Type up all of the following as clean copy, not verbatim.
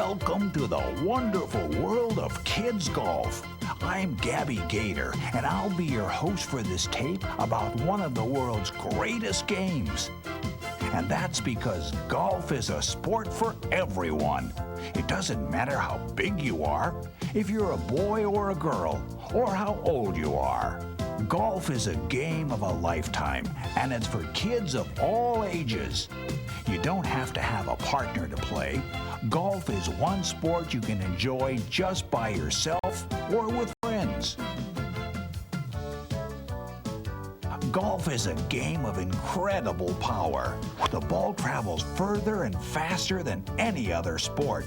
Welcome to the wonderful world of kids golf. I'm Gabby Gator, and I'll be your host for this tape about one of the world's greatest games. And that's because golf is a sport for everyone. It doesn't matter how big you are, if you're a boy or a girl, or how old you are. Golf is a game of a lifetime, and it's for kids of all ages. You don't have to have a partner to play. Golf is one sport you can enjoy just by yourself or with friends. Golf is a game of incredible power. The ball travels further and faster than any other sport.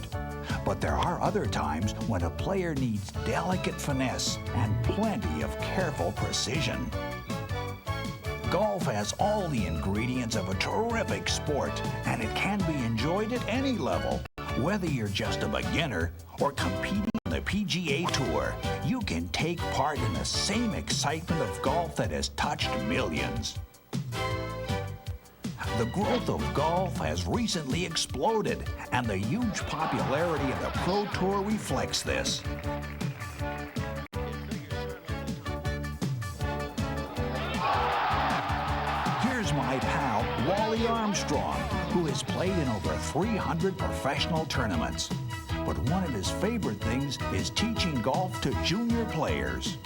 But there are other times when a player needs delicate finesse and plenty of careful precision. Golf has all the ingredients of a terrific sport, and it can be enjoyed at any level. Whether you're just a beginner or competing on the PGA Tour, you can take part in the same excitement of golf that has touched millions. The growth of golf has recently exploded, and the huge popularity of the Pro Tour reflects this. Here's my pal, Wally Armstrong, who has played in over 300 professional tournaments. But one of his favorite things is teaching golf to junior players.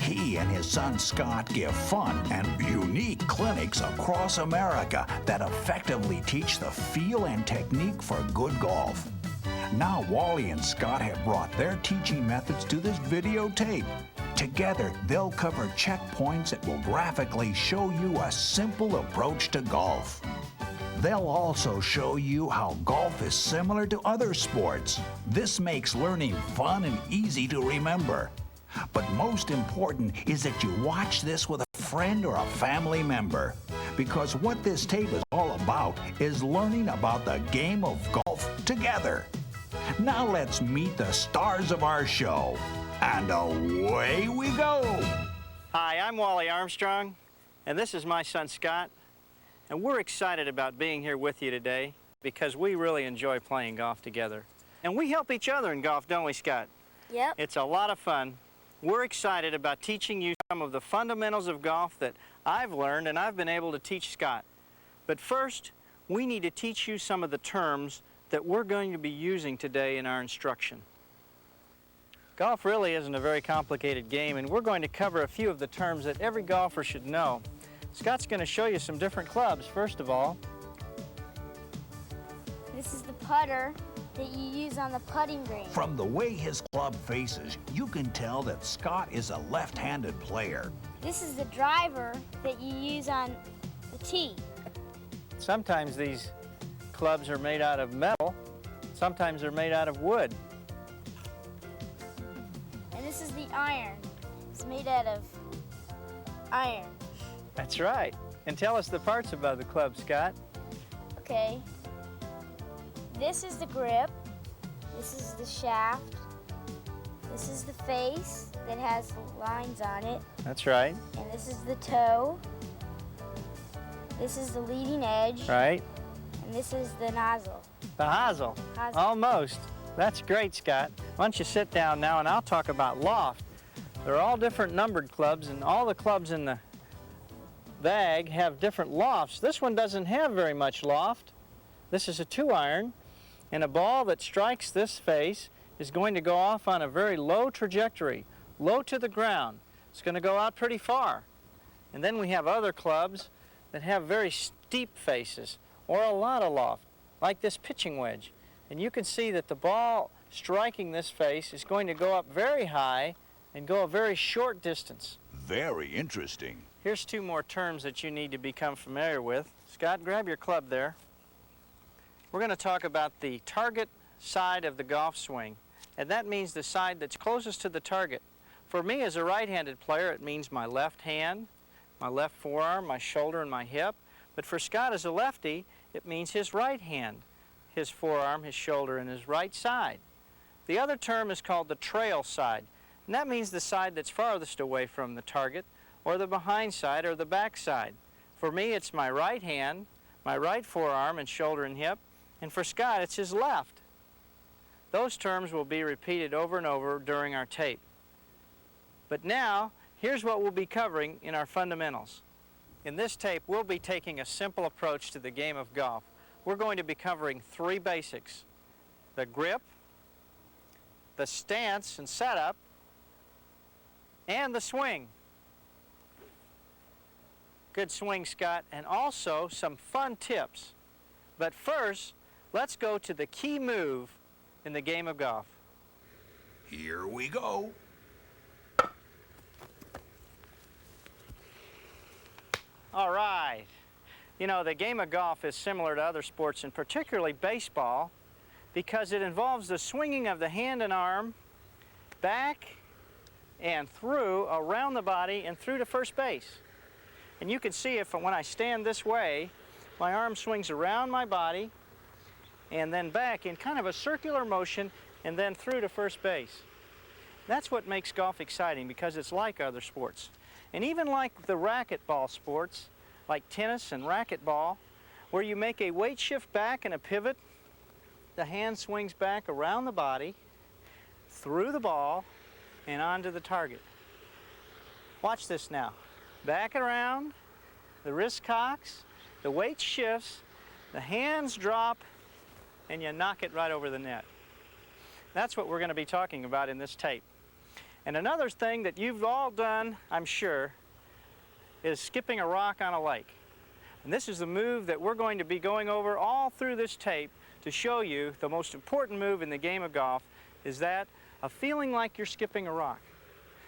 He and his son Scott give fun and unique clinics across America that effectively teach the feel and technique for good golf. Now Wally and Scott have brought their teaching methods to this videotape. Together, they'll cover checkpoints that will graphically show you a simple approach to golf. They'll also show you how golf is similar to other sports. This makes learning fun and easy to remember. But most important is that you watch this with a friend or a family member, because what this tape is all about is learning about the game of golf together. Now let's meet the stars of our show. And away we go. Hi, I'm Wally Armstrong, and this is my son Scott. And we're excited about being here with you today because we really enjoy playing golf together. And we help each other in golf, don't we, Scott? Yep. It's a lot of fun. We're excited about teaching you some of the fundamentals of golf that I've learned and I've been able to teach Scott. But first, we need to teach you some of the terms that we're going to be using today in our instruction. Golf really isn't a very complicated game, and we're going to cover a few of the terms that every golfer should know. Scott's going to show you some different clubs, first of all. This is the putter that you use on the putting green. From the way his club faces, you can tell that Scott is a left-handed player. This is the driver that you use on the tee. Sometimes these clubs are made out of metal, sometimes they're made out of wood. And this is the iron. It's made out of iron. That's right. And tell us the parts about the club, Scott. Okay. This is the grip. This is the shaft. This is the face that has lines on it. That's right. And this is the toe. This is the leading edge. Right. And this is the nozzle. The hosel. Almost. That's great, Scott. Why don't you sit down now and I'll talk about loft. They're all different numbered clubs, and all the clubs in the bag have different lofts. This one doesn't have very much loft. This is a 2-iron, and a ball that strikes this face is going to go off on a very low trajectory, low to the ground. It's going to go out pretty far. And then we have other clubs that have very steep faces or a lot of loft, like this pitching wedge. And you can see that the ball striking this face is going to go up very high and go a very short distance. Very interesting. Here's 2 more terms that you need to become familiar with. Scott, grab your club there. We're going to talk about the target side of the golf swing, and that means the side that's closest to the target. For me as a right-handed player, it means my left hand, my left forearm, my shoulder, and my hip. But for Scott as a lefty, it means his right hand, his forearm, his shoulder, and his right side. The other term is called the trail side, and that means the side that's farthest away from the target, or the behind side, or the back side. For me, it's my right hand, my right forearm and shoulder and hip, and for Scott, it's his left. Those terms will be repeated over and over during our tape. But now, here's what we'll be covering in our fundamentals. In this tape, we'll be taking a simple approach to the game of golf. We're going to be covering three basics: the grip, the stance and setup, and the swing. Good swing, Scott, and also some fun tips. But first, let's go to the key move in the game of golf. Here we go. All right. You know, the game of golf is similar to other sports, and particularly baseball, because it involves the swinging of the hand and arm back and through, around the body, and through to first base. And you can see if when I stand this way, my arm swings around my body and then back in kind of a circular motion and then through to first base. That's what makes golf exciting, because it's like other sports. And even like the racquetball sports, like tennis and racquetball, where you make a weight shift back and a pivot, the hand swings back around the body, through the ball, and onto the target. Watch this now. Back and around, the wrist cocks, the weight shifts, the hands drop, and you knock it right over the net. That's what we're going to be talking about in this tape. And another thing that you've all done, I'm sure, is skipping a rock on a lake. And this is the move that we're going to be going over all through this tape to show you the most important move in the game of golf is that of feeling like you're skipping a rock.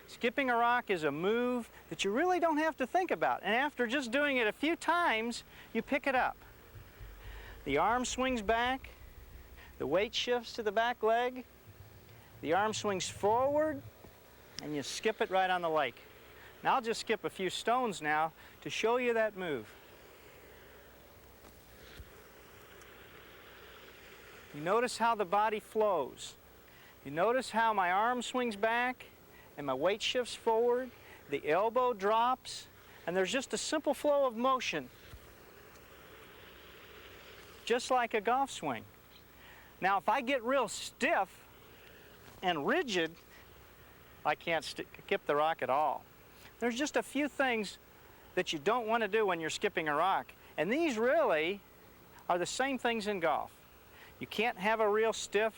Skipping a rock is a move that you really don't have to think about, and after just doing it a few times, you pick it up. The arm swings back, the weight shifts to the back leg, the arm swings forward, and you skip it right on the lake. Now I'll just skip a few stones now to show you that move. You notice how the body flows. You notice how my arm swings back and my weight shifts forward, the elbow drops, and there's just a simple flow of motion, just like a golf swing. Now if I get real stiff and rigid, I can't skip the rock at all. There's just a few things that you don't want to do when you're skipping a rock, and these really are the same things in golf. You can't have a real stiff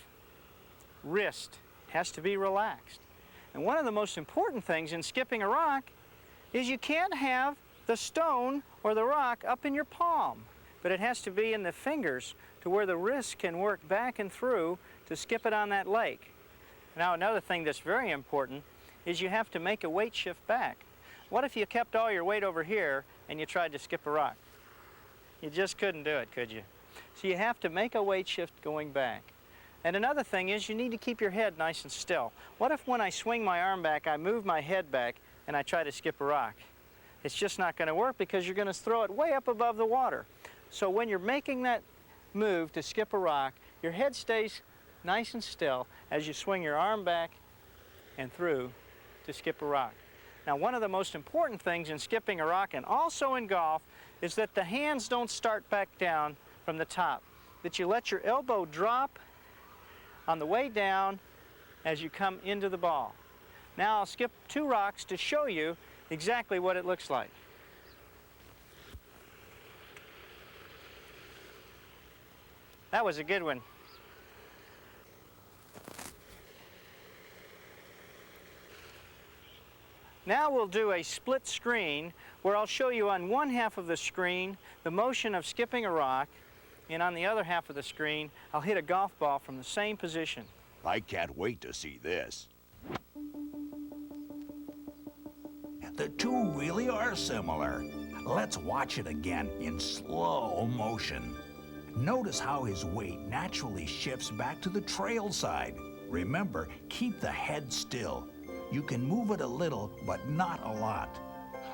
wrist. It has to be relaxed. And one of the most important things in skipping a rock is you can't have the stone or the rock up in your palm, but it has to be in the fingers to where the wrist can work back and through to skip it on that lake. Now another thing that's very important is you have to make a weight shift back. What if you kept all your weight over here and you tried to skip a rock? You just couldn't do it, could you? So you have to make a weight shift going back. And another thing is you need to keep your head nice and still. What if when I swing my arm back, I move my head back and I try to skip a rock? It's just not going to work because you're going to throw it way up above the water. So when you're making that move to skip a rock, your head stays nice and still as you swing your arm back and through to skip a rock. Now one of the most important things in skipping a rock and also in golf is that the hands don't start back down from the top, that you let your elbow drop on the way down as you come into the ball. Now I'll skip two rocks to show you exactly what it looks like. That was a good one. Now we'll do a split screen where I'll show you on one half of the screen the motion of skipping a rock, and on the other half of the screen I'll hit a golf ball from the same position. I can't wait to see this. The two really are similar. Let's watch it again in slow motion. Notice how his weight naturally shifts back to the trail side. Remember, keep the head still. You can move it a little, but not a lot.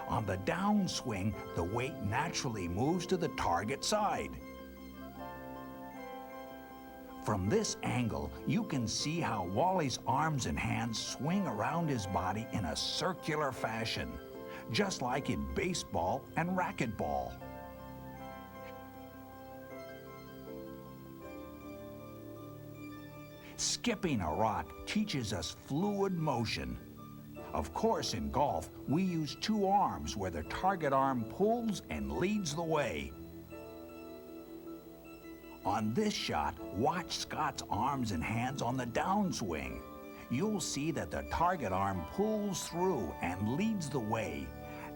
On the downswing, the weight naturally moves to the target side. From this angle, you can see how Wally's arms and hands swing around his body in a circular fashion, just like in baseball and racquetball. skipping a rock teaches us fluid motion. Of course, in golf, we use two arms where the target arm pulls and leads the way. On this shot, watch Scott's arms and hands on the downswing. You'll see that the target arm pulls through and leads the way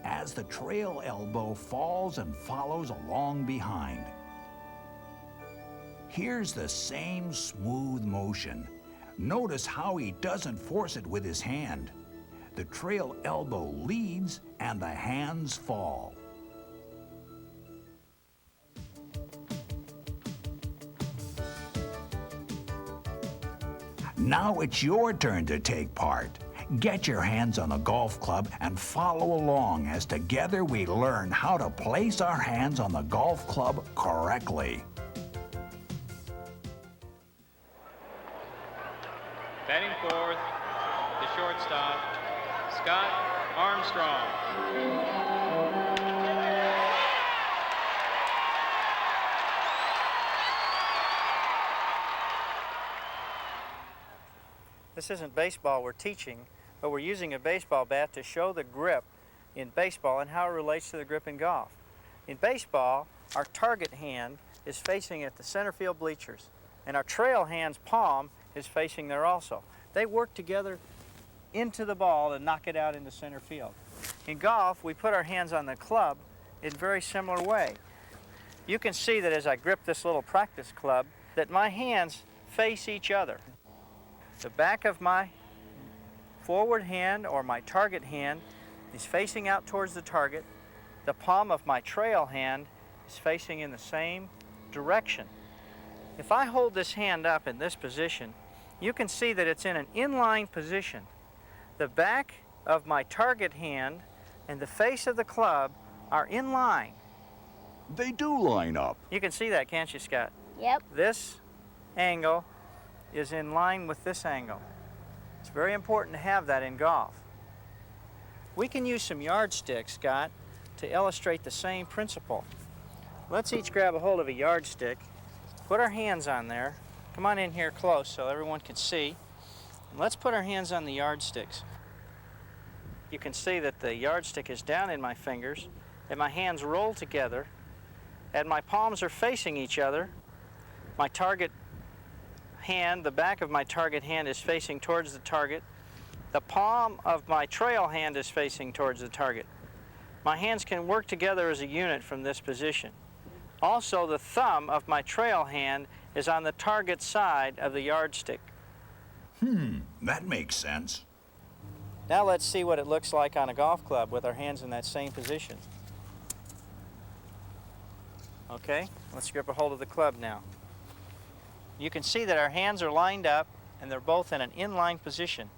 as the trail elbow falls and follows along behind. Here's the same smooth motion. Notice how he doesn't force it with his hand. The trail elbow leads and the hands fall. Now it's your turn to take part. Get your hands on the golf club and follow along as together we learn how to place our hands on the golf club correctly. Batting fourth, the shortstop, Scott Armstrong. This isn't baseball we're teaching, but we're using a baseball bat to show the grip in baseball and how it relates to the grip in golf. In baseball, our target hand is facing at the center field bleachers, and our trail hand's palm is facing there also. They work together into the ball and knock it out into center field. In golf, we put our hands on the club in a very similar way. You can see that as I grip this little practice club, that my hands face each other. The back of my forward hand or my target hand is facing out towards the target. The palm of my trail hand is facing in the same direction. If I hold this hand up in this position, you can see that it's in an inline position. The back of my target hand and the face of the club are in line. They do line up. You can see that, can't you, Scott? Yep. This angle is in line with this angle. It's very important to have that in golf. We can use some yardsticks, Scott, to illustrate the same principle. Let's each grab a hold of a yardstick, put our hands on there. Come on in here close so everyone can see. And let's put our hands on the yardsticks. You can see that the yardstick is down in my fingers, and my hands roll together, and my palms are facing each other. My target hand, the back of my target hand is facing towards the target. The palm of my trail hand is facing towards the target. My hands can work together as a unit from this position. Also, the thumb of my trail hand is on the target side of the yardstick. That makes sense. Now let's see what it looks like on a golf club with our hands in that same position. Okay, let's grip a hold of the club now. You can see that our hands are lined up and they're both in an inline position.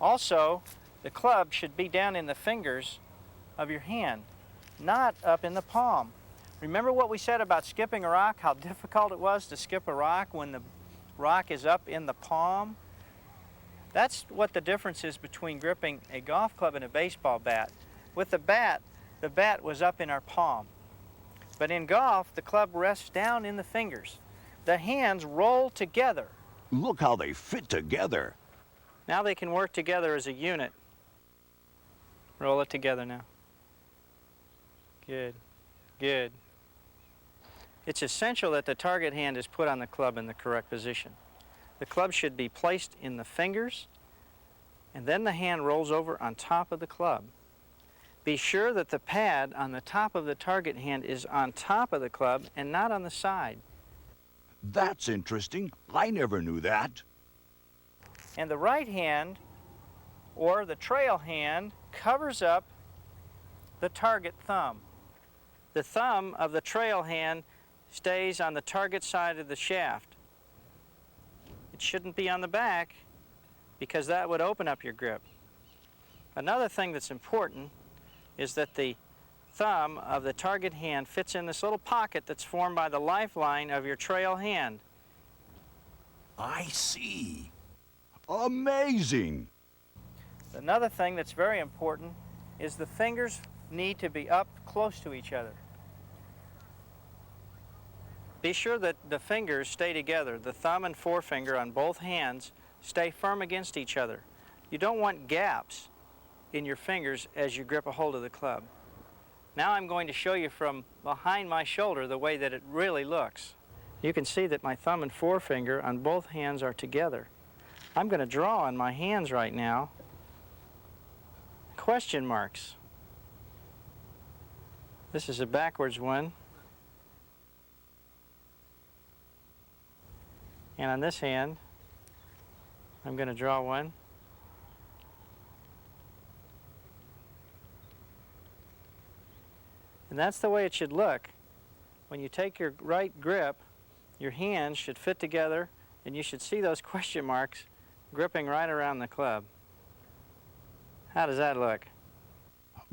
Also, the club should be down in the fingers of your hand, not up in the palm. Remember what we said about skipping a rock, how difficult it was to skip a rock when the rock is up in the palm? That's what the difference is between gripping a golf club and a baseball bat. With the bat was up in our palm. But in golf, the club rests down in the fingers. The hands roll together. Look how they fit together. Now they can work together as a unit. Roll it together now. Good, good. It's essential that the target hand is put on the club in the correct position. The club should be placed in the fingers, and then the hand rolls over on top of the club. Be sure that the pad on the top of the target hand is on top of the club and not on the side. That's interesting. I never knew that. And the right hand, or the trail hand, covers up the target thumb. The thumb of the trail hand stays on the target side of the shaft. It shouldn't be on the back because that would open up your grip. Another thing that's important is that the thumb of the target hand fits in this little pocket that's formed by the lifeline of your trail hand. I see. Amazing. Another thing that's very important is the fingers need to be up close to each other. Be sure that the fingers stay together. The thumb and forefinger on both hands stay firm against each other. You don't want gaps in your fingers as you grip a hold of the club. Now I'm going to show you from behind my shoulder the way that it really looks. You can see that my thumb and forefinger on both hands are together. I'm going to draw on my hands right now question marks. This is a backwards one. And on this hand, I'm going to draw one. And that's the way it should look. When you take your right grip, your hands should fit together and you should see those question marks gripping right around the club. How does that look?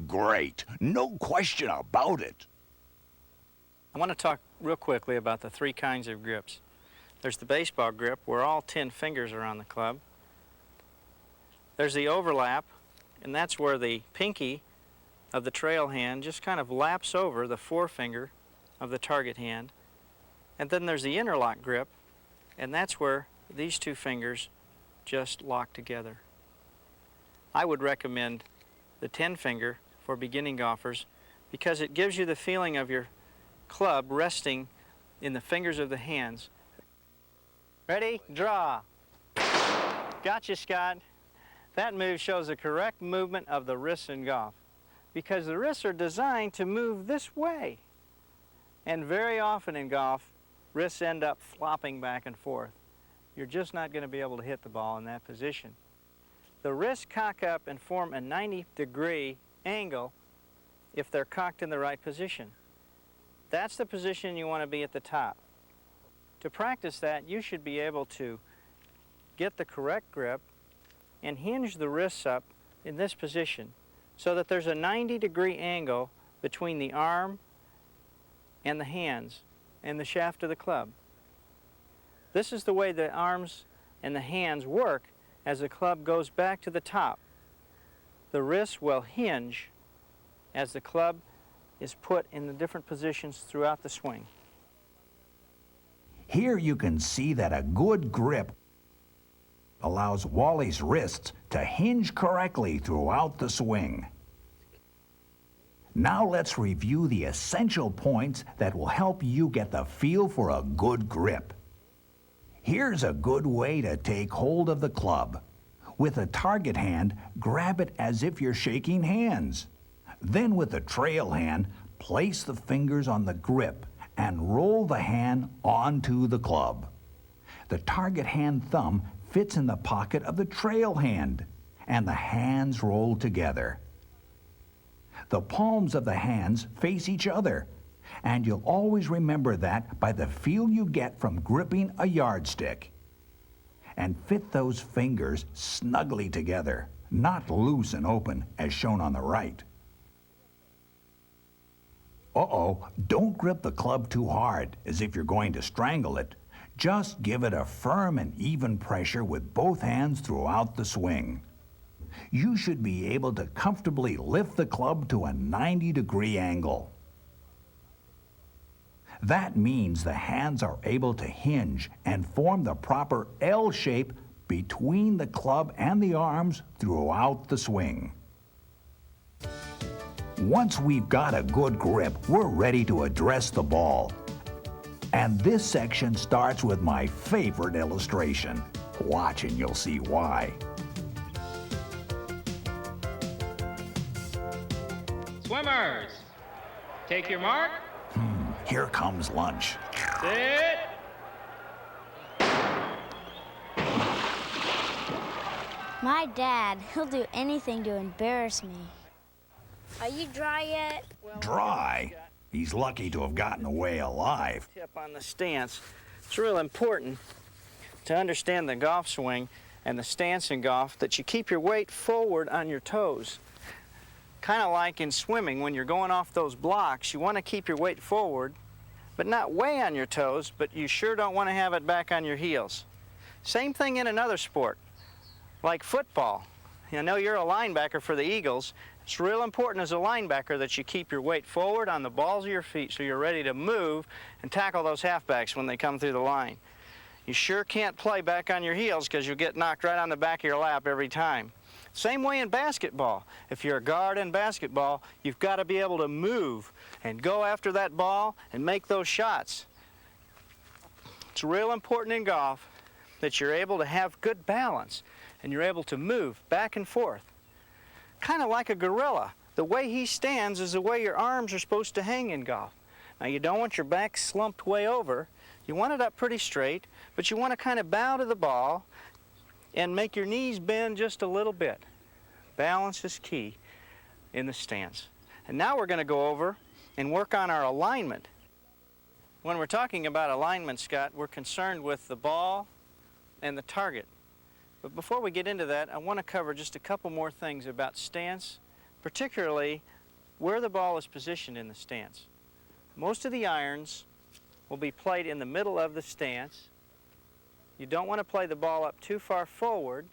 Great. No question about it. I want to talk real quickly about the three kinds of grips. There's the baseball grip, where all 10 fingers are on the club. There's the overlap, and that's where the pinky of the trail hand just kind of laps over the forefinger of the target hand. And then there's the interlock grip, and that's where these two fingers just lock together. I would recommend the 10 finger for beginning golfers because it gives you the feeling of your club resting in the fingers of the hands. Ready? Draw. Gotcha, Scott. That move shows the correct movement of the wrists in golf because the wrists are designed to move this way. And very often in golf, wrists end up flopping back and forth. You're just not going to be able to hit the ball in that position. The wrists cock up and form a 90-degree angle if they're cocked in the right position. That's the position you want to be at the top. To practice that, you should be able to get the correct grip and hinge the wrists up in this position so that there's a 90-degree angle between the arm and the hands and the shaft of the club. This is the way the arms and the hands work as the club goes back to the top. The wrists will hinge as the club is put in the different positions throughout the swing. Here you can see that a good grip allows Wally's wrists to hinge correctly throughout the swing. Now let's review the essential points that will help you get the feel for a good grip. Here's a good way to take hold of the club. With a target hand, grab it as if you're shaking hands. Then with the trail hand, place the fingers on the grip and roll the hand onto the club. The target hand thumb fits in the pocket of the trail hand, and the hands roll together. The palms of the hands face each other, and you'll always remember that by the feel you get from gripping a yardstick. And fit those fingers snugly together, not loose and open as shown on the right. Don't grip the club too hard, as if you're going to strangle it. Just give it a firm and even pressure with both hands throughout the swing. You should be able to comfortably lift the club to a 90-degree angle. That means the hands are able to hinge and form the proper L shape between the club and the arms throughout the swing. Once we've got a good grip, we're ready to address the ball. And this section starts with my favorite illustration. Watch and you'll see why. Swimmers, take your mark. Here comes lunch. Sit. My dad, he'll do anything to embarrass me. Are you dry yet? Dry? He's lucky to have gotten away alive. Tip on the stance. It's real important to understand the golf swing and the stance in golf that you keep your weight forward on your toes. Kind of like in swimming, when you're going off those blocks, you want to keep your weight forward, but not way on your toes, but you sure don't want to have it back on your heels. Same thing in another sport, like football. I know you're a linebacker for the Eagles, It's real important as a linebacker that you keep your weight forward on the balls of your feet so you're ready to move and tackle those halfbacks when they come through the line. You sure can't play back on your heels because you'll get knocked right on the back of your lap every time. Same way in basketball. If you're a guard in basketball, you've got to be able to move and go after that ball and make those shots. It's real important in golf that you're able to have good balance and you're able to move back and forth. Kind of like a gorilla. The way he stands is the way your arms are supposed to hang in golf. Now you don't want your back slumped way over. You want it up pretty straight, but you want to kind of bow to the ball and make your knees bend just a little bit. Balance is key in the stance. And now we're going to go over and work on our alignment. When we're talking about alignment, Scott, we're concerned with the ball and the target. But before we get into that, I want to cover just a couple more things about stance, particularly where the ball is positioned in the stance. Most of the irons will be played in the middle of the stance. You don't want to play the ball up too far forward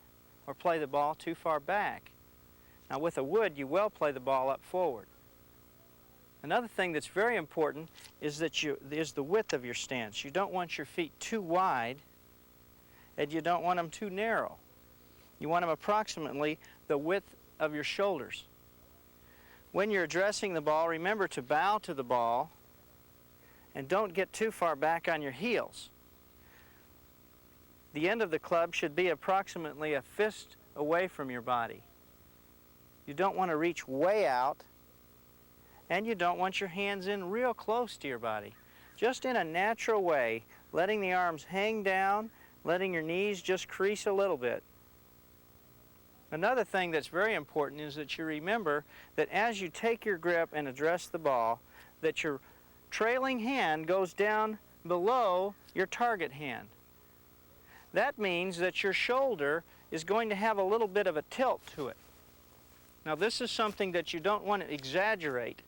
or play the ball too far back. Now with a wood, you will play the ball up forward. Another thing that's very important is the width of your stance. You don't want your feet too wide and you don't want them too narrow. You want them approximately the width of your shoulders. When you're addressing the ball, remember to bow to the ball and don't get too far back on your heels. The end of the club should be approximately a fist away from your body. You don't want to reach way out, and you don't want your hands in real close to your body. Just in a natural way, letting the arms hang down, letting your knees just crease a little bit. Another thing that's very important is that you remember that as you take your grip and address the ball, that your trailing hand goes down below your target hand. That means that your shoulder is going to have a little bit of a tilt to it. Now this is something that you don't want to exaggerate,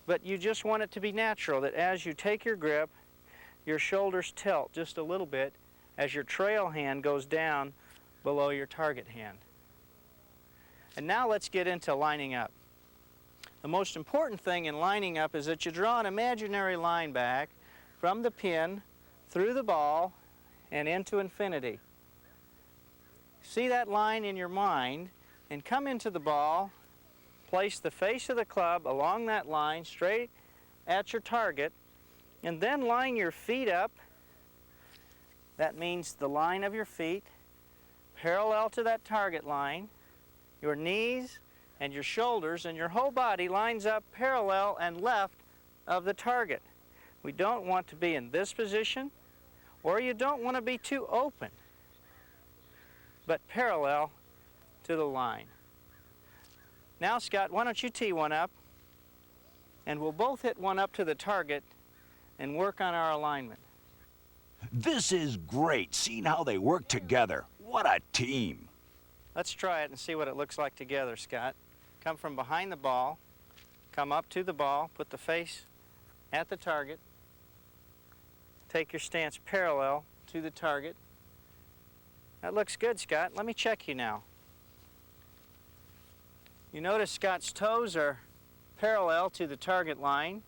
but you just want it to be natural, that as you take your grip, your shoulders tilt just a little bit as your trail hand goes down below your target hand. And now let's get into lining up. The most important thing in lining up is that you draw an imaginary line back from the pin through the ball and into infinity. See that line in your mind and come into the ball, place the face of the club along that line straight at your target, and then line your feet up. That means the line of your feet parallel to that target line. Your knees and your shoulders and your whole body lines up parallel and left of the target. We don't want to be in this position, or you don't want to be too open, but parallel to the line. Now, Scott, why don't you tee one up, and we'll both hit one up to the target and work on our alignment. This is great, seeing how they work together. What a team. Let's try it and see what it looks like together, Scott. Come from behind the ball, come up to the ball, put the face at the target, take your stance parallel to the target. That looks good, Scott. Let me check you now. You notice Scott's toes are parallel to the target line,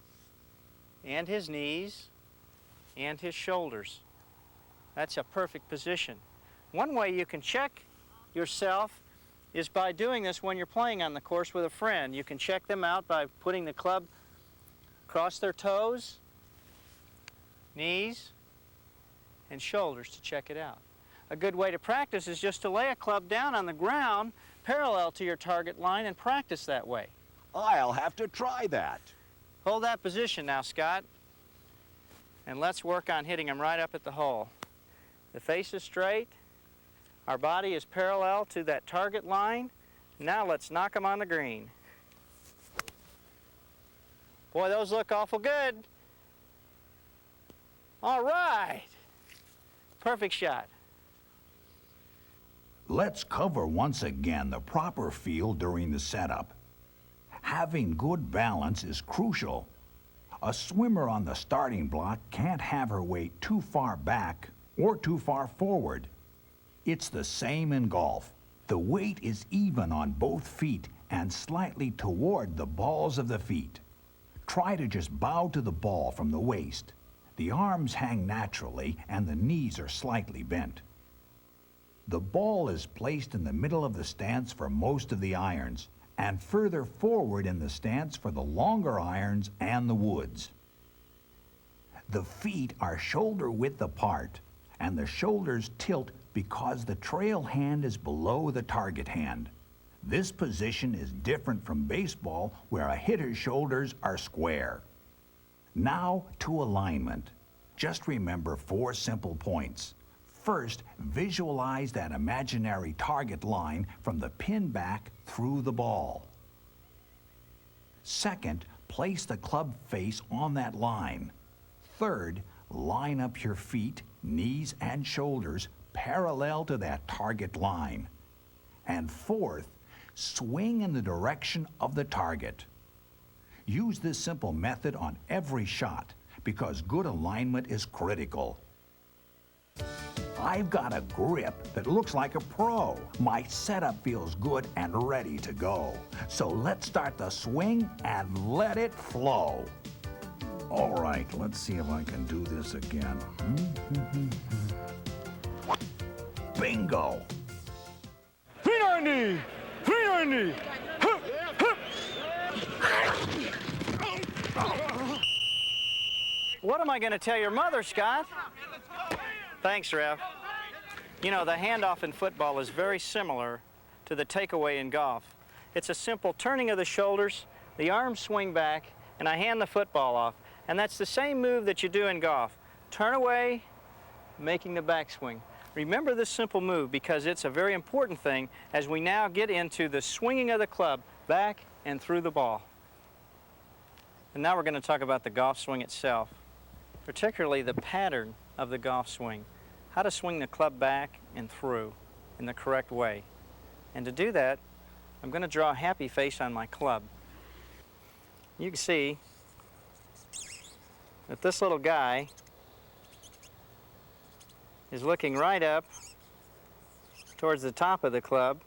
and his knees, and his shoulders. That's a perfect position. One way you can check yourself is by doing this when you're playing on the course with a friend. You can check them out by putting the club across their toes, knees, and shoulders to check it out. A good way to practice is just to lay a club down on the ground parallel to your target line and practice that way. I'll have to try that. Hold that position now, Scott, and let's work on hitting them right up at the hole. The face is straight. Our body is parallel to that target line. Now let's knock them on the green. Boy, those look awful good. All right. Perfect shot. Let's cover once again the proper feel during the setup. Having good balance is crucial. A swimmer on the starting block can't have her weight too far back or too far forward. It's the same in golf. The weight is even on both feet and slightly toward the balls of the feet. Try to just bow to the ball from the waist. The arms hang naturally and the knees are slightly bent. The ball is placed in the middle of the stance for most of the irons, and further forward in the stance for the longer irons and the woods. The feet are shoulder width apart, and the shoulders tilt because the trail hand is below the target hand. This position is different from baseball, where a hitter's shoulders are square. Now to alignment. Just remember 4 simple points. First, visualize that imaginary target line from the pin back through the ball. Second, place the club face on that line. Third, line up your feet, knees, and shoulders parallel to that target line. And fourth, swing in the direction of the target. Use this simple method on every shot because good alignment is critical. I've got a grip that looks like a pro. My setup feels good and ready to go. So let's start the swing and let it flow. All right, let's see if I can do this again. Bingo! 390! 390! What am I going to tell your mother, Scott? Thanks, Ref. You know, the handoff in football is very similar to the takeaway in golf. It's a simple turning of the shoulders, the arms swing back, and I hand the football off. And that's the same move that you do in golf. Turn away, making the backswing. Remember this simple move because it's a very important thing as we now get into the swinging of the club back and through the ball. And now we're going to talk about the golf swing itself, particularly the pattern of the golf swing, how to swing the club back and through in the correct way. And to do that, I'm going to draw a happy face on my club. You can see that this little guy is looking right up towards the top of the club,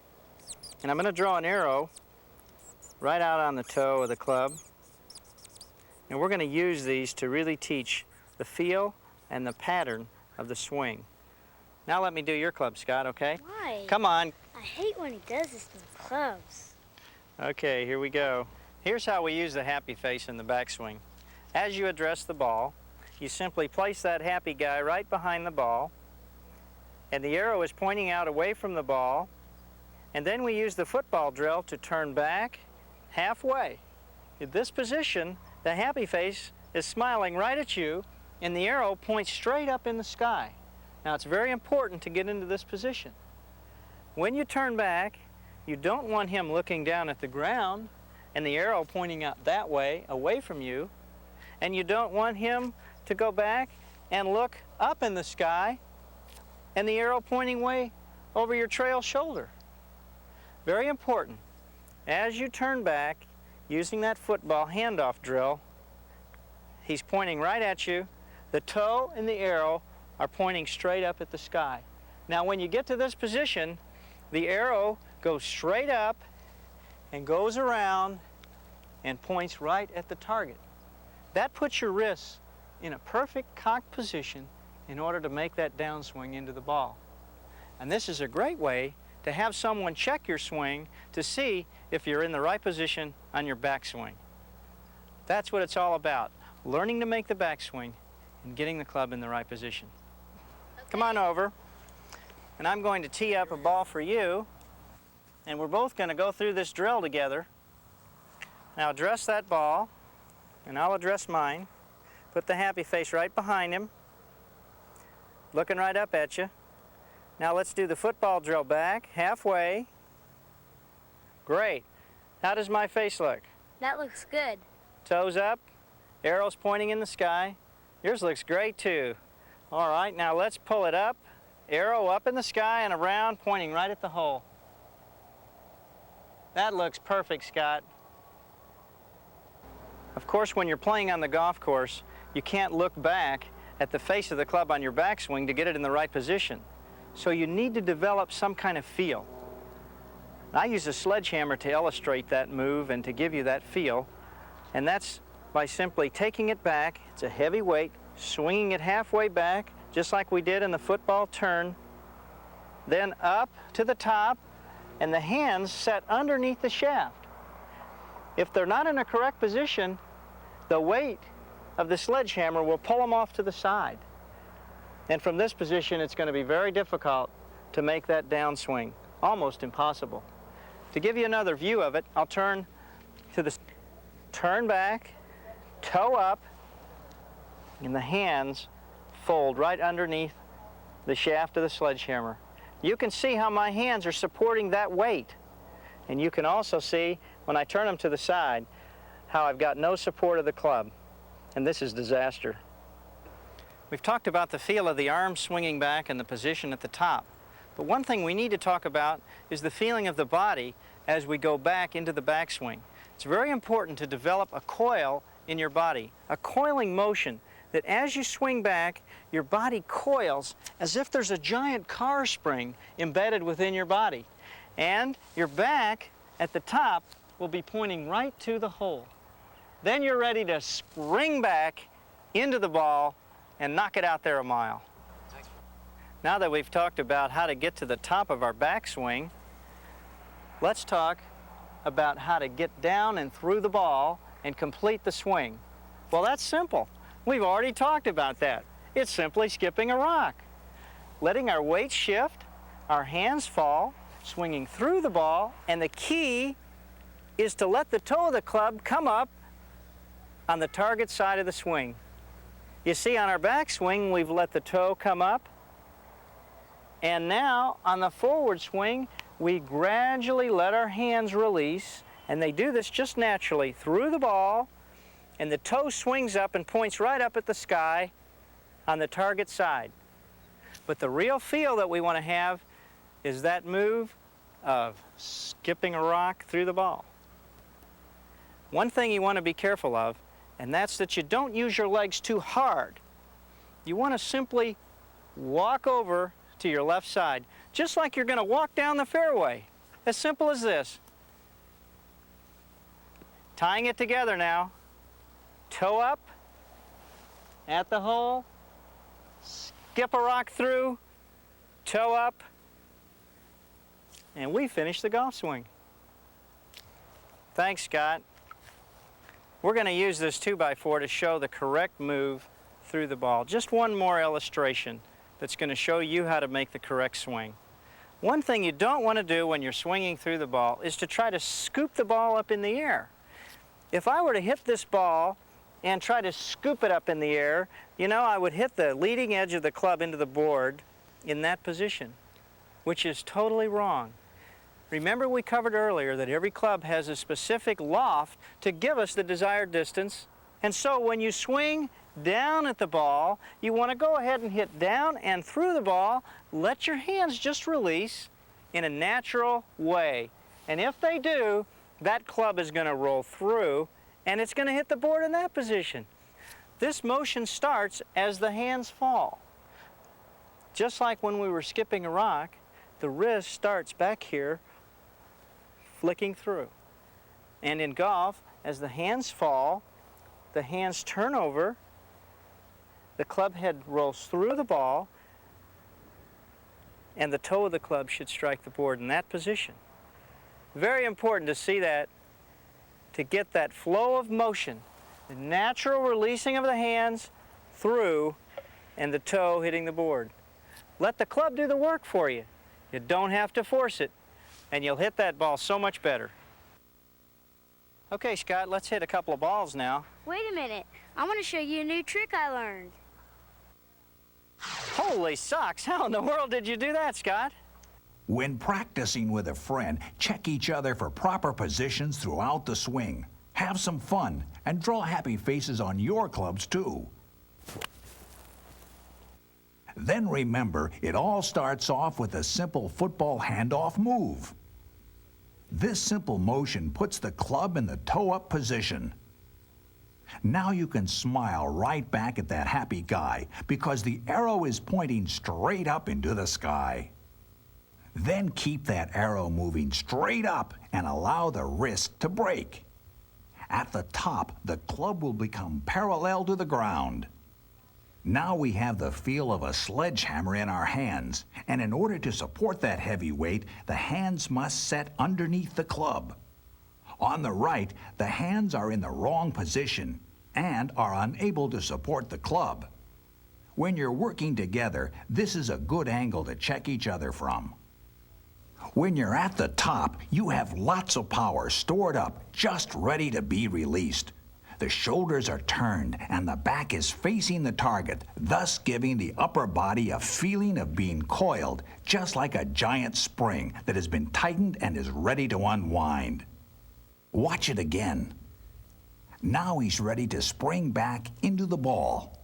and I'm going to draw an arrow right out on the toe of the club, and we're going to use these to really teach the feel and the pattern of the swing. Now let me do your club, Scott, okay? Why? Come on. I hate when he does this to the clubs. Okay, here we go. Here's how we use the happy face in the backswing. As you address the ball, you simply place that happy guy right behind the ball, and the arrow is pointing out away from the ball, and then we use the football drill to turn back halfway. In this position, the happy face is smiling right at you, and the arrow points straight up in the sky. Now, it's very important to get into this position. When you turn back, you don't want him looking down at the ground and the arrow pointing out that way, away from you, and you don't want him to go back and look up in the sky and the arrow pointing way over your trail shoulder. Very important. As you turn back, using that football handoff drill, he's pointing right at you. The toe and the arrow are pointing straight up at the sky. Now, when you get to this position, the arrow goes straight up and goes around and points right at the target. That puts your wrists in a perfect cocked position in order to make that downswing into the ball. And this is a great way to have someone check your swing to see if you're in the right position on your backswing. That's what it's all about, learning to make the backswing and getting the club in the right position. Okay. Come on over, and I'm going to tee up a ball for you, and we're both going to go through this drill together. Now address that ball, and I'll address mine. Put the happy face right behind him, looking right up at you. Now let's do the football drill back, halfway. Great. How does my face look? That looks good. Toes up, arrows pointing in the sky. Yours looks great too. All right, now let's pull it up. Arrow up in the sky and around, pointing right at the hole. That looks perfect, Scott. Of course, when you're playing on the golf course, you can't look back at the face of the club on your backswing to get it in the right position. So you need to develop some kind of feel. I use a sledgehammer to illustrate that move and to give you that feel, and that's by simply taking it back. It's a heavy weight, swinging it halfway back, just like we did in the football turn, then up to the top, and the hands set underneath the shaft. If they're not in a correct position, the weight of the sledgehammer will pull them off to the side. And from this position, it's going to be very difficult to make that downswing, almost impossible. To give you another view of it, I'll turn to the turn back, toe up, and the hands fold right underneath the shaft of the sledgehammer. You can see how my hands are supporting that weight. And you can also see, when I turn them to the side, how I've got no support of the club. And this is disaster. We've talked about the feel of the arms swinging back and the position at the top. But one thing we need to talk about is the feeling of the body as we go back into the backswing. It's very important to develop a coil in your body, a coiling motion, that as you swing back, your body coils as if there's a giant car spring embedded within your body. And your back at the top will be pointing right to the hole. Then you're ready to spring back into the ball and knock it out there a mile. Now that we've talked about how to get to the top of our backswing, let's talk about how to get down and through the ball and complete the swing. Well, that's simple. We've already talked about that. It's simply skipping a rock. Letting our weight shift, our hands fall, swinging through the ball, and the key is to let the toe of the club come up on the target side of the swing. You see, on our backswing, we've let the toe come up, and now on the forward swing, we gradually let our hands release, and they do this just naturally through the ball, and the toe swings up and points right up at the sky on the target side. But the real feel that we want to have is that move of skipping a rock through the ball. One thing you want to be careful of, and that's that you don't use your legs too hard. You want to simply walk over to your left side, just like you're going to walk down the fairway. As simple as this. Tying it together now. Toe up at the hole, skip a rock through, toe up, and we finish the golf swing. Thanks, Scott. We're going to use this 2x4 to show the correct move through the ball. Just one more illustration that's going to show you how to make the correct swing. One thing you don't want to do when you're swinging through the ball is to try to scoop the ball up in the air. If I were to hit this ball and try to scoop it up in the air, you know, I would hit the leading edge of the club into the board in that position, which is totally wrong. Remember, we covered earlier that every club has a specific loft to give us the desired distance, and so when you swing down at the ball, you want to go ahead and hit down and through the ball. Let your hands just release in a natural way, and if they do, that club is going to roll through and it's going to hit the board in that position. This motion starts as the hands fall. Just like when we were skipping a rock, the wrist starts back here, flicking through. And in golf, as the hands fall, the hands turn over, the club head rolls through the ball, and the toe of the club should strike the board in that position. Very important to see that, to get that flow of motion, the natural releasing of the hands through and the toe hitting the board. Let the club do the work for you. You don't have to force it, and you'll hit that ball so much better. Okay, Scott, let's hit a couple of balls now. Wait a minute. I want to show you a new trick I learned. Holy socks, how in the world did you do that, Scott? When practicing with a friend, check each other for proper positions throughout the swing. Have some fun and draw happy faces on your clubs too. Then remember, it all starts off with a simple football handoff move. This simple motion puts the club in the toe-up position. Now you can smile right back at that happy guy because the arrow is pointing straight up into the sky. Then keep that arrow moving straight up and allow the wrist to break. At the top, the club will become parallel to the ground. Now we have the feel of a sledgehammer in our hands, and in order to support that heavy weight, the hands must set underneath the club. On the right, the hands are in the wrong position and are unable to support the club. When you're working together, this is a good angle to check each other from. When you're at the top, you have lots of power stored up, just ready to be released. The shoulders are turned and the back is facing the target, thus giving the upper body a feeling of being coiled, just like a giant spring that has been tightened and is ready to unwind. Watch it again. Now he's ready to spring back into the ball.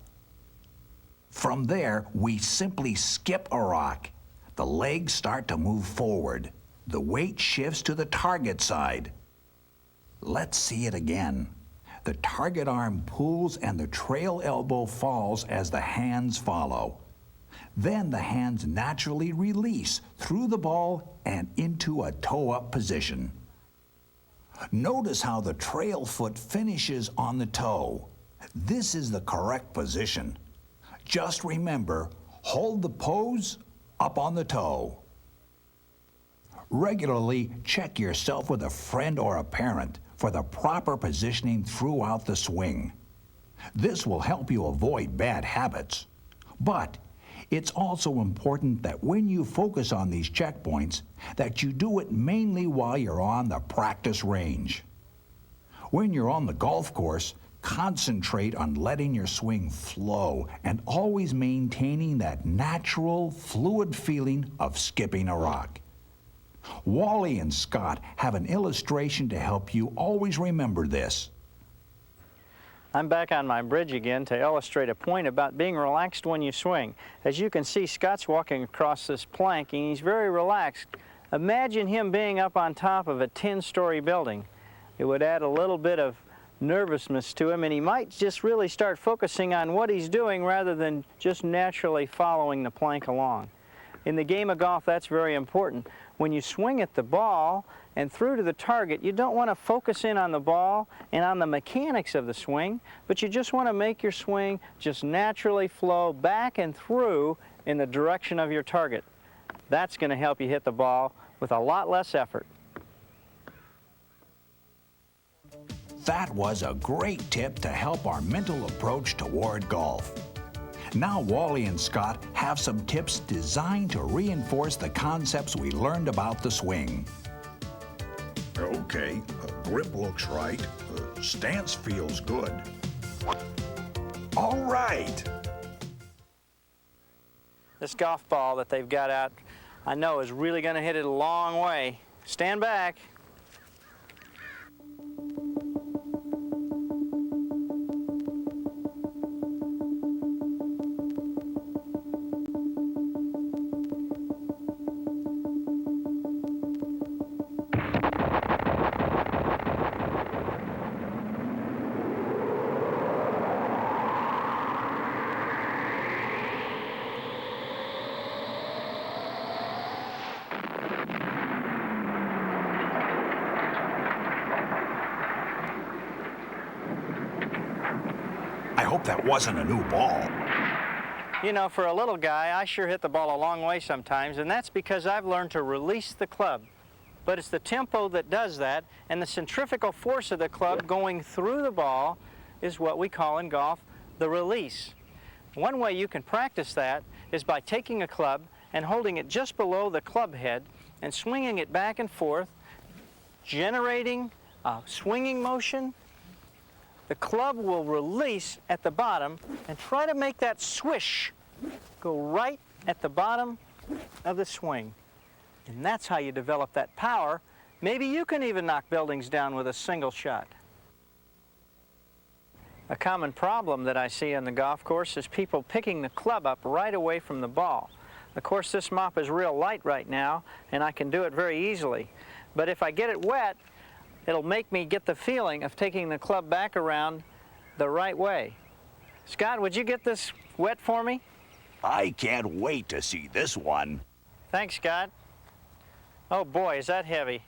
From there, we simply skip a rock. The legs start to move forward. The weight shifts to the target side. Let's see it again. The target arm pulls and the trail elbow falls as the hands follow. Then the hands naturally release through the ball and into a toe-up position. Notice how the trail foot finishes on the toe. This is the correct position. Just remember, hold the pose up on the toe. Regularly check yourself with a friend or a parent for the proper positioning throughout the swing. This will help you avoid bad habits. But it's also important that when you focus on these checkpoints, that you do it mainly while you're on the practice range. When you're on the golf course, concentrate on letting your swing flow and always maintaining that natural, fluid feeling of skipping a rock. Wally and Scott have an illustration to help you always remember this. I'm back on my bridge again to illustrate a point about being relaxed when you swing. As you can see, Scott's walking across this plank and he's very relaxed. Imagine him being up on top of a 10-story building. It would add a little bit of nervousness to him, and he might just really start focusing on what he's doing rather than just naturally following the plank along. In the game of golf, that's very important. When you swing at the ball and through to the target, you don't want to focus in on the ball and on the mechanics of the swing, but you just want to make your swing just naturally flow back and through in the direction of your target. That's going to help you hit the ball with a lot less effort. That was a great tip to help our mental approach toward golf. Now Wally and Scott have some tips designed to reinforce the concepts we learned about the swing. Okay, grip looks right. Stance feels good. All right. This golf ball that they've got out, I know is really going to hit it a long way. Stand back. I hope that wasn't a new ball. You know, for a little guy, I sure hit the ball a long way sometimes, and that's because I've learned to release the club. But it's the tempo that does that, and the centrifugal force of the club going through the ball is what we call in golf the release. One way you can practice that is by taking a club and holding it just below the club head and swinging it back and forth, generating a swinging motion. The club will release at the bottom and try to make that swish go right at the bottom of the swing. And that's how you develop that power. Maybe you can even knock buildings down with a single shot. A common problem that I see on the golf course is people picking the club up right away from the ball. Of course, this mop is real light right now, and I can do it very easily. But if I get it wet, it'll make me get the feeling of taking the club back around the right way. Scott, would you get this wet for me? I can't wait to see this one. Thanks, Scott. Oh boy, is that heavy.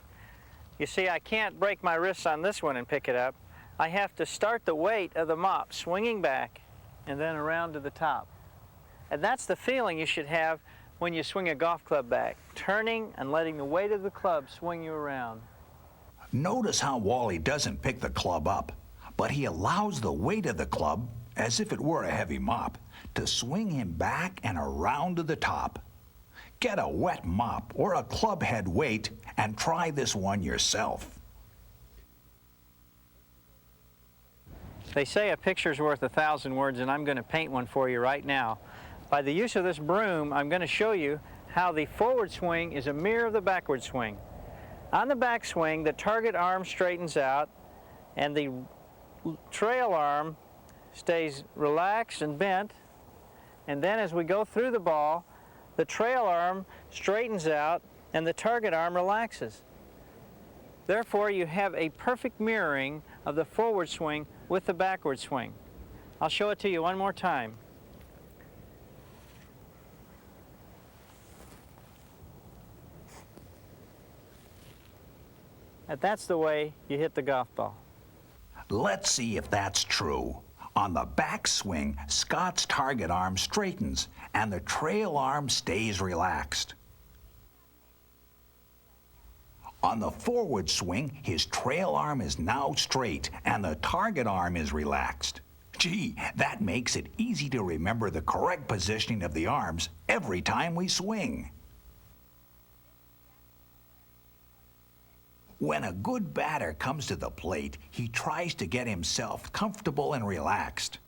You see, I can't break my wrists on this one and pick it up. I have to start the weight of the mop swinging back and then around to the top. And that's the feeling you should have when you swing a golf club back, turning and letting the weight of the club swing you around. Notice how Wally doesn't pick the club up, but he allows the weight of the club, as if it were a heavy mop, to swing him back and around to the top. Get a wet mop or a club head weight and try this one yourself. They say a picture's worth 1,000 words, and I'm going to paint one for you right now. By the use of this broom, I'm going to show you how the forward swing is a mirror of the backward swing. On the back swing, the target arm straightens out, and the trail arm stays relaxed and bent. And then as we go through the ball, the trail arm straightens out and the target arm relaxes. Therefore, you have a perfect mirroring of the forward swing with the backward swing. I'll show it to you one more time. And that's the way you hit the golf ball. Let's see if that's true. On the backswing, Scott's target arm straightens and the trail arm stays relaxed. On the forward swing, his trail arm is now straight and the target arm is relaxed. Gee, that makes it easy to remember the correct positioning of the arms every time we swing. When a good batter comes to the plate, he tries to get himself comfortable and relaxed.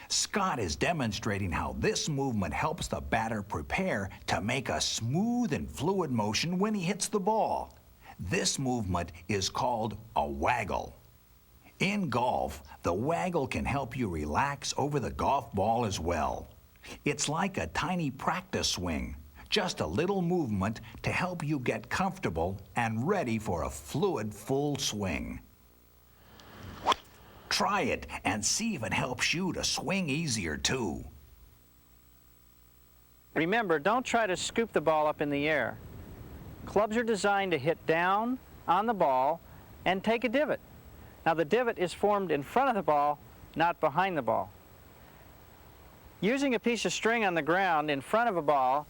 Scott is demonstrating how this movement helps the batter prepare to make a smooth and fluid motion when he hits the ball. This movement is called a waggle. In golf, the waggle can help you relax over the golf ball as well. It's like a tiny practice swing. Just a little movement to help you get comfortable and ready for a fluid full swing. Try it and see if it helps you to swing easier too. Remember, don't try to scoop the ball up in the air. Clubs are designed to hit down on the ball and take a divot. Now the divot is formed in front of the ball, not behind the ball. Using a piece of string on the ground in front of a ball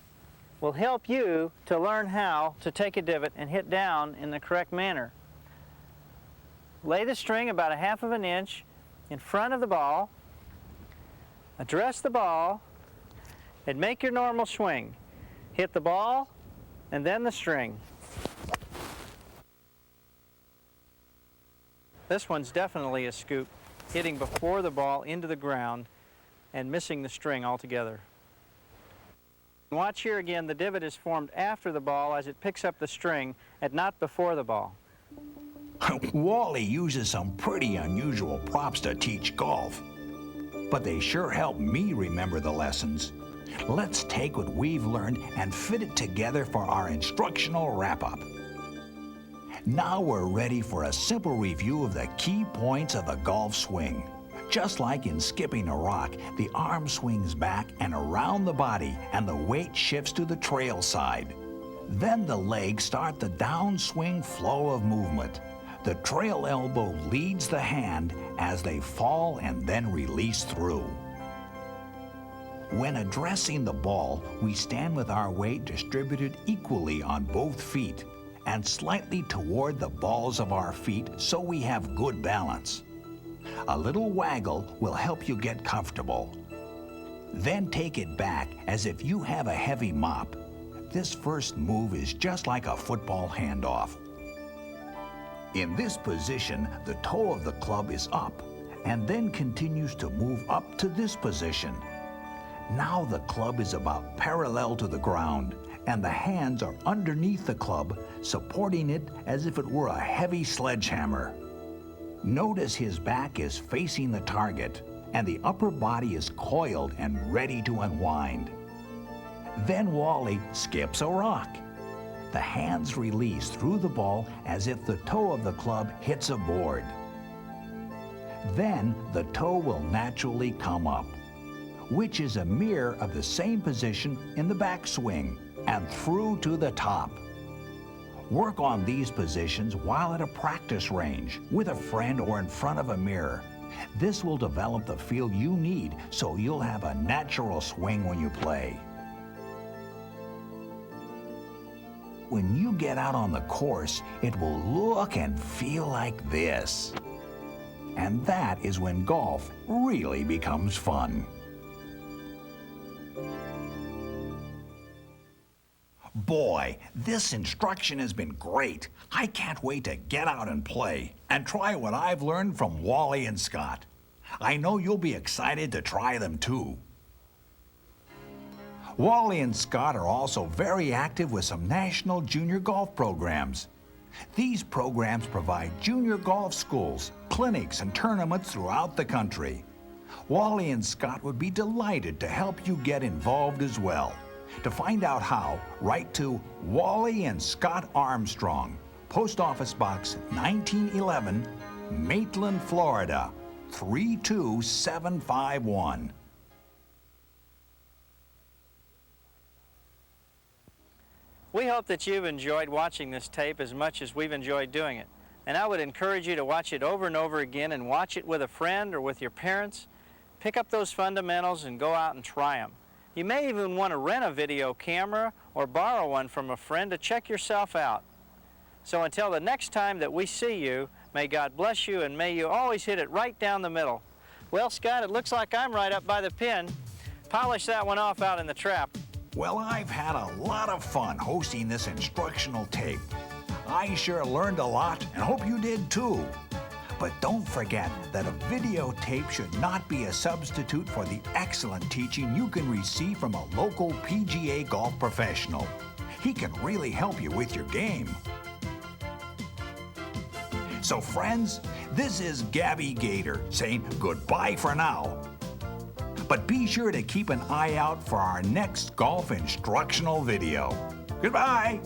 will help you to learn how to take a divot and hit down in the correct manner. Lay the string about 1/2 inch in front of the ball, address the ball, and make your normal swing. Hit the ball and then the string. This one's definitely a scoop, hitting before the ball into the ground and missing the string altogether. Watch here again, the divot is formed after the ball as it picks up the string and not before the ball. Wally uses some pretty unusual props to teach golf, but they sure help me remember the lessons. Let's take what we've learned and fit it together for our instructional wrap-up. Now we're ready for a simple review of the key points of the golf swing. Just like in skipping a rock, the arm swings back and around the body and the weight shifts to the trail side. Then the legs start the downswing flow of movement. The trail elbow leads the hand as they fall and then release through. When addressing the ball, we stand with our weight distributed equally on both feet and slightly toward the balls of our feet so we have good balance. A little waggle will help you get comfortable. Then take it back as if you have a heavy mop. This first move is just like a football handoff. In this position, the toe of the club is up and then continues to move up to this position. Now the club is about parallel to the ground and the hands are underneath the club, supporting it as if it were a heavy sledgehammer. Notice his back is facing the target and the upper body is coiled and ready to unwind. Then Wally skips a rock. The hands release through the ball as if the toe of the club hits a board. Then the toe will naturally come up, which is a mirror of the same position in the backswing. and through to the top. Work on these positions while at a practice range, with a friend or in front of a mirror. This will develop the feel you need so you'll have a natural swing when you play. When you get out on the course, it will look and feel like this. And that is when golf really becomes fun. Boy, this instruction has been great. I can't wait to get out and play and try what I've learned from Wally and Scott. I know you'll be excited to try them too. Wally and Scott are also very active with some national junior golf programs. These programs provide junior golf schools, clinics, and tournaments throughout the country. Wally and Scott would be delighted to help you get involved as well. To find out how, write to Wally and Scott Armstrong, Post Office Box 1911, Maitland, Florida 32751. We hope that you've enjoyed watching this tape as much as we've enjoyed doing it. And I would encourage you to watch it over and over again and watch it with a friend or with your parents. Pick up those fundamentals and go out and try them. You may even want to rent a video camera or borrow one from a friend to check yourself out. So until the next time that we see you, may God bless you and may you always hit it right down the middle. Well, Scott, it looks like I'm right up by the pin. Polish that one off out in the trap. Well, I've had a lot of fun hosting this instructional tape. I sure learned a lot and hope you did too. But don't forget that a videotape should not be a substitute for the excellent teaching you can receive from a local PGA golf professional. He can really help you with your game. So friends, this is Gabby Gator saying goodbye for now. But be sure to keep an eye out for our next golf instructional video. Goodbye!